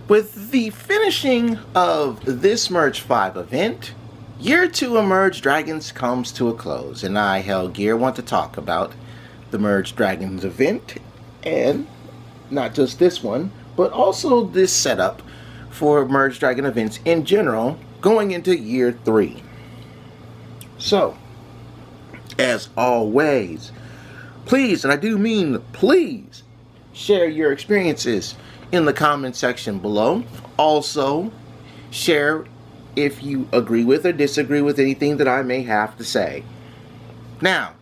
With the finishing of this Merge 5 event, Year 2 of Merge Dragons comes to a close, and I, Hellgear, want to talk about the Merge Dragons event, and not just this one, but also this setup for Merge Dragon events in general going into Year 3. So, as always, please, and I do mean please, share your experiences in the comment section below. Also, share if you agree with or disagree with anything that I may have to say. Now,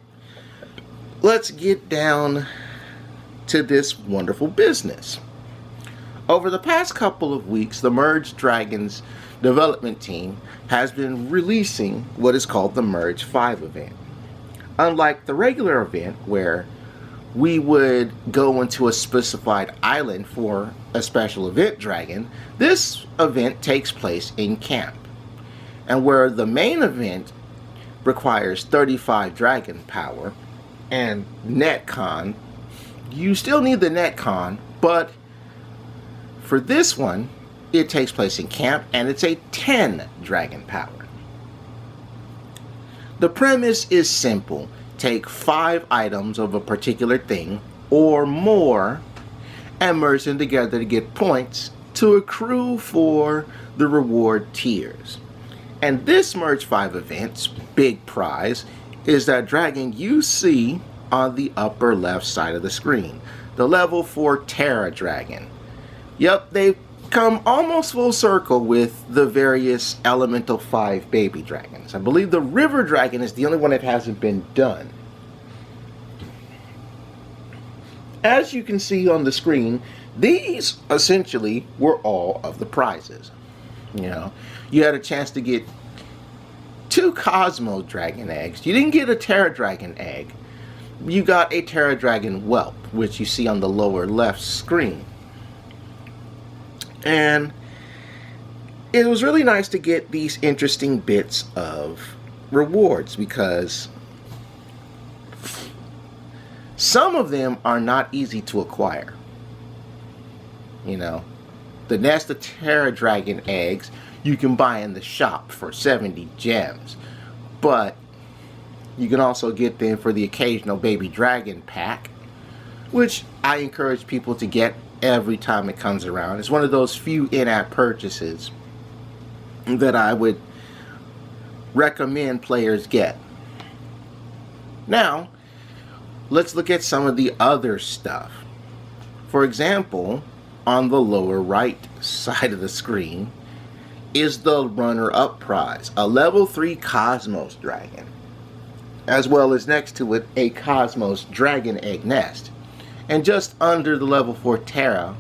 let's get down to this wonderful business. Over the past couple of weeks, the Merge Dragons development team has been releasing what is called the Merge 5 event. Unlike the regular event where we would go into a specified island for a special event dragon, this event takes place in camp. And where the main event requires 35 dragon power and netcon, you still need the netcon, but for this one, it takes place in camp and it's a 10 dragon power. The premise is simple. Take 5 items of a particular thing or more and merge them together to get points to accrue for the reward tiers. And this Merge 5 event's big prize is that dragon you see on the upper left side of the screen, the level 4 Terra dragon. Yep, they've come almost full circle with the various Elemental 5 baby dragons. I believe the River Dragon is the only one that hasn't been done. As you can see on the screen, these essentially were all of the prizes. You had a chance to get 2 Cosmo Dragon eggs. You didn't get a Terra Dragon egg. You got a Terra Dragon whelp, which you see on the lower left screen. And it was really nice to get these interesting bits of rewards because some of them are not easy to acquire. The nest of Terra Dragon eggs you can buy in the shop for 70 gems, but you can also get them for the occasional baby dragon pack, which I encourage people to get every time it comes around. It's one of those few in-app purchases that I would recommend players get. Now, let's look at some of the other stuff. For example, on the lower right side of the screen is the runner-up prize, a level 3 Cosmos Dragon, as well as next to it a Cosmos Dragon Egg Nest. And just under the level 4 Terra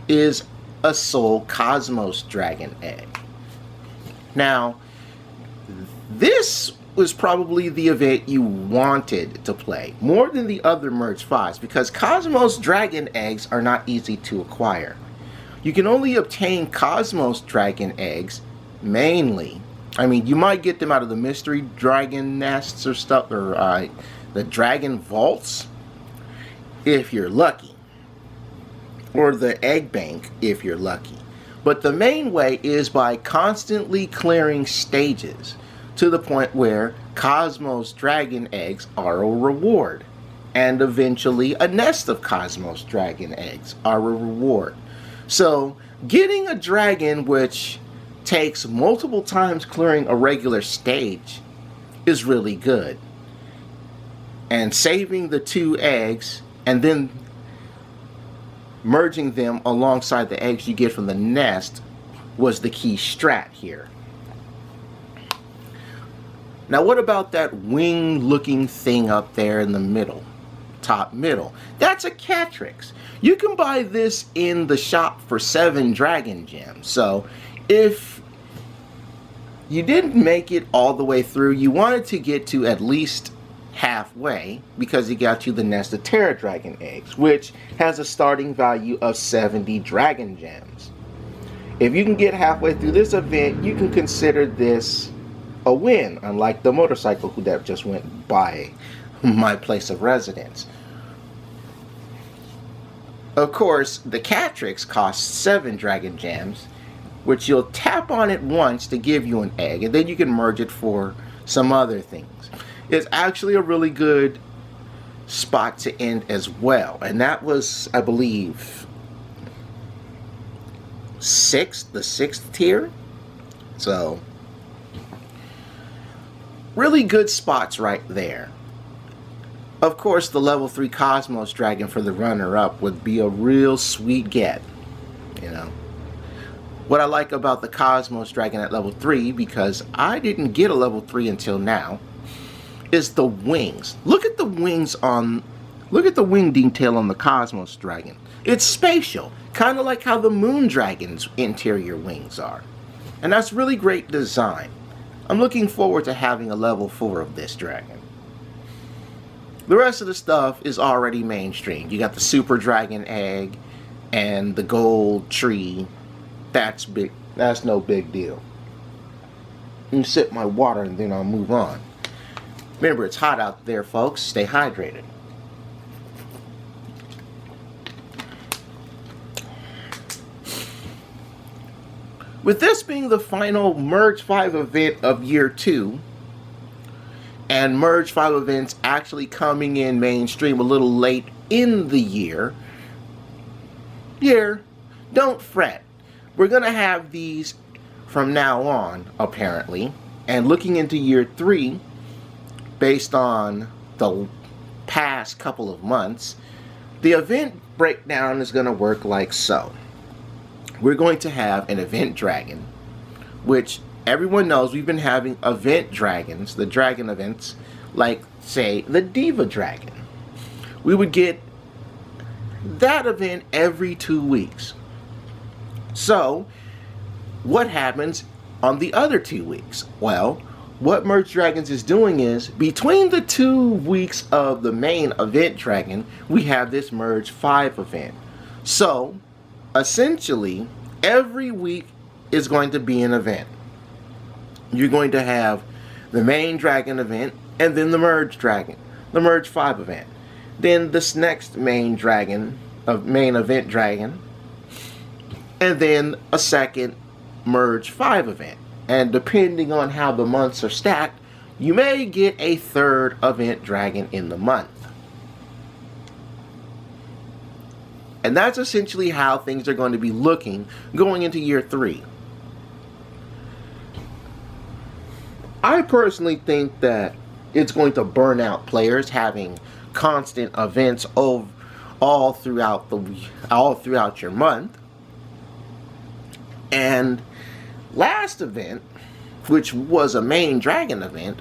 is a Soul Cosmos Dragon Egg. Now, this was probably the event you wanted to play more than the other Merge 5s because Cosmos Dragon Eggs are not easy to acquire. You can only obtain Cosmos Dragon Eggs mainly. I mean, you might get them out of the Mystery Dragon Nests or stuff, or the Dragon Vaults if you're lucky, or the Egg Bank if you're lucky. But the main way is by constantly clearing stages to the point where Cosmos Dragon Eggs are a reward, and eventually a nest of Cosmos Dragon Eggs are a reward. So getting a dragon which takes multiple times clearing a regular stage is really good, and saving the 2 eggs and then merging them alongside the eggs you get from the nest was the key strat here. Now what about that wing looking thing up there in the middle, top middle? That's a Catrix. You can buy this in the shop for 7 dragon gems. So if you didn't make it all the way through, you wanted to get to at least halfway because it got you the nest of Terra Dragon eggs, which has a starting value of 70 dragon gems. If you can get halfway through this event, you can consider this a win, unlike the motorcycle that just went by my place of residence. Of course, the Catrix costs 7 Dragon Gems, which you'll tap on it once to give you an egg, and then you can merge it for some other things. It's actually a really good spot to end as well, and that was, I believe, the 6th tier. So really good spots right there. Of course, the level 3 Cosmos Dragon for the runner-up would be a real sweet get, you know. What I like about the Cosmos Dragon at level 3, because I didn't get a level 3 until now, is the wings. Look at the wings on, look at the wing detail on the Cosmos Dragon. It's spatial, kind of like how the Moon Dragon's interior wings are. And that's really great design. I'm looking forward to having a level 4 of this dragon. The rest of the stuff is already mainstream. You got the Super Dragon egg and the gold tree. That's big. That's no big deal. Let me sip my water and then I'll move on. Remember, it's hot out there, folks. Stay hydrated. With this being the final Merge 5 event of year 2, and Merge 5 events actually coming in mainstream a little late in the year, don't fret. We're going to have these from now on, apparently, and looking into year 3, based on the past couple of months, the event breakdown is going to work like so. We're going to have an event dragon, which everyone knows we've been having event dragons, the dragon events, like, say, the Diva Dragon. We would get that event every 2 weeks. So, what happens on the other 2 weeks? Well, what Merge Dragons is doing is, between the 2 weeks of the main event dragon, we have this Merge 5 event. So, essentially, every week is going to be an event. You're going to have the main dragon event, and then the Merge Dragon, the Merge 5 event. Then this next main dragon, main event dragon, and then a second Merge 5 event. And depending on how the months are stacked, you may get a third event dragon in the month. And that's essentially how things are going to be looking going into year 3. I personally think that it's going to burn out players having constant events all throughout your month. And last event, which was a main dragon event,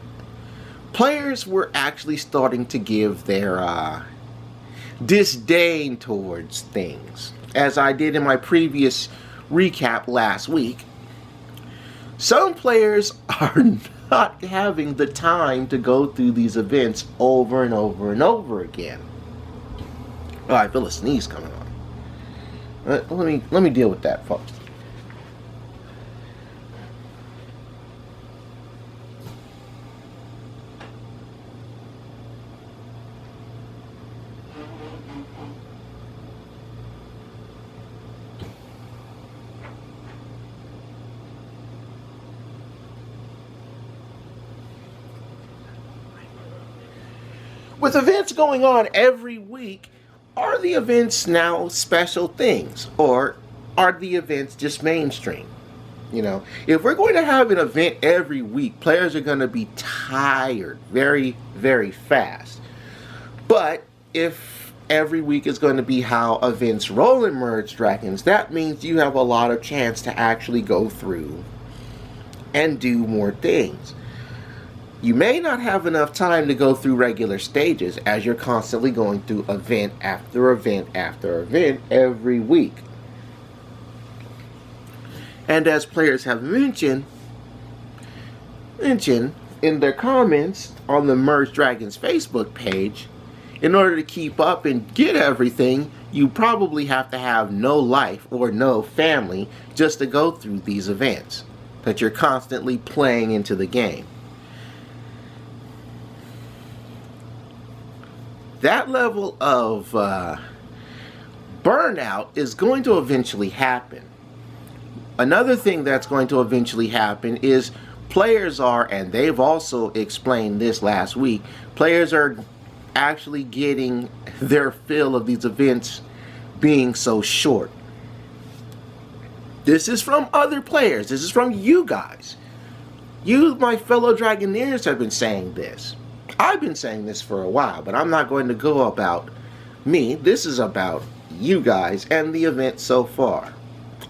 players were actually starting to give their disdain towards things. As I did in my previous recap last week, some players are not having the time to go through these events over and over and over again. Oh, I feel a sneeze coming on. Let me deal with that, folks. With events going on every week, are the events now special things? Or are the events just mainstream? You know, if we're going to have an event every week, players are going to be tired very, very fast. But if every week is going to be how events roll in Merge Dragons, that means you have a lot of chance to actually go through and do more things. You may not have enough time to go through regular stages as you're constantly going through event after event after event every week. And as players have mentioned in their comments on the Merge Dragons Facebook page, in order to keep up and get everything, you probably have to have no life or no family just to go through these events that you're constantly playing into the game. That level of burnout is going to eventually happen. Another thing that's going to eventually happen is players are, and they've also explained this last week, players are actually getting their fill of these events being so short. This is from other players. This is from you guys. You, my fellow Dragoneers, have been saying this. I've been saying this for a while, but I'm not going to go about me. This is about you guys and the event so far.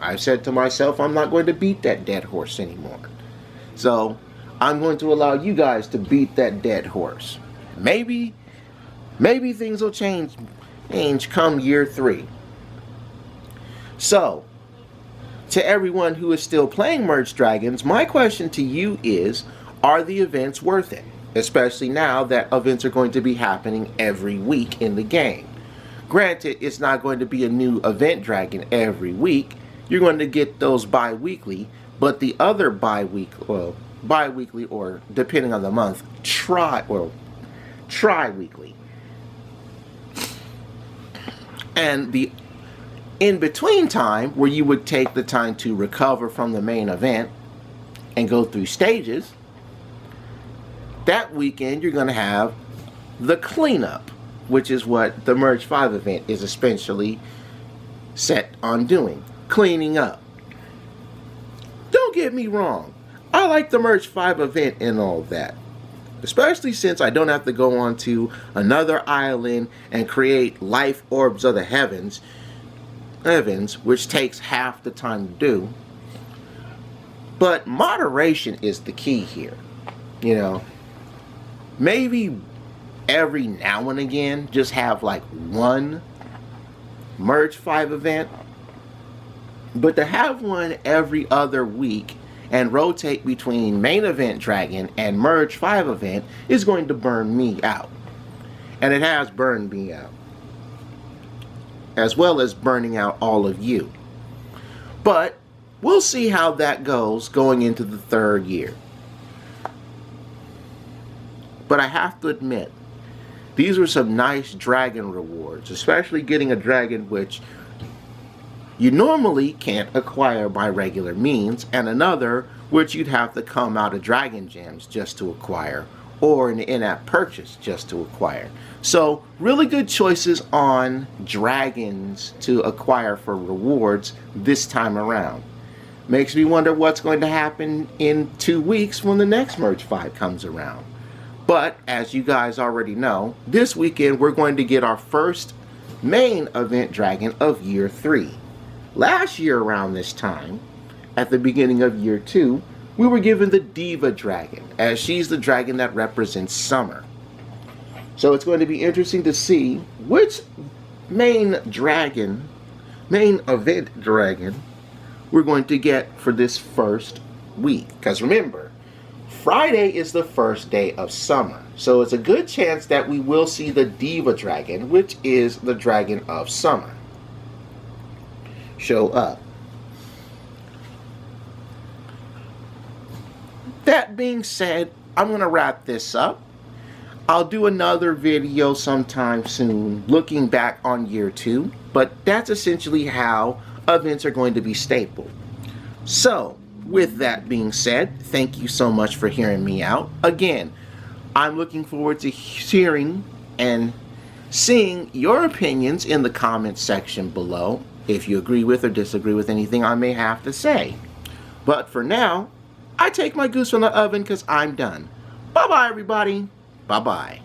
I've said to myself, I'm not going to beat that dead horse anymore. So I'm going to allow you guys to beat that dead horse. Maybe things will change come year 3. So, to everyone who is still playing Merge Dragons, my question to you is, are the events worth it? Especially now that events are going to be happening every week in the game. Granted, it's not going to be a new event dragon every week. You're going to get those bi-weekly, but the other bi-weekly, or depending on the month, tri-weekly. And the in-between time, where you would take the time to recover from the main event and go through stages, that weekend you're going to have the cleanup, which is what the Merge 5 event is essentially set on doing. Cleaning up. Don't get me wrong. I like the Merge 5 event and all that. Especially since I don't have to go on to another island and create life orbs of the heavens, which takes half the time to do. But moderation is the key here. You know, maybe every now and again just have like one Merge 5 event, but to have one every other week and rotate between main event dragon and Merge 5 event is going to burn me out. And it has burned me out, as well as burning out all of you. But we'll see how that goes going into the 3rd year. But I have to admit, these were some nice dragon rewards, especially getting a dragon which you normally can't acquire by regular means, and another which you'd have to come out of Dragon Gems just to acquire, or an in-app purchase just to acquire. So really good choices on dragons to acquire for rewards this time around. Makes me wonder what's going to happen in 2 weeks when the next Merge 5 comes around. But as you guys already know, this weekend we're going to get our first main event dragon of year 3. Last year around this time, at the beginning of year 2, we were given the Diva Dragon, as she's the dragon that represents summer. So it's going to be interesting to see which main event dragon we're going to get for this first week. Because remember, Friday is the first day of summer. So it's a good chance that we will see the Diva Dragon, which is the dragon of summer, show up. That being said, I'm going to wrap this up. I'll do another video sometime soon looking back on year 2, but that's essentially how events are going to be stapled. So, with that being said, thank you so much for hearing me out. Again, I'm looking forward to hearing and seeing your opinions in the comments section below, if you agree with or disagree with anything I may have to say. But for now, I take my goose from the oven because I'm done. Bye-bye, everybody. Bye-bye.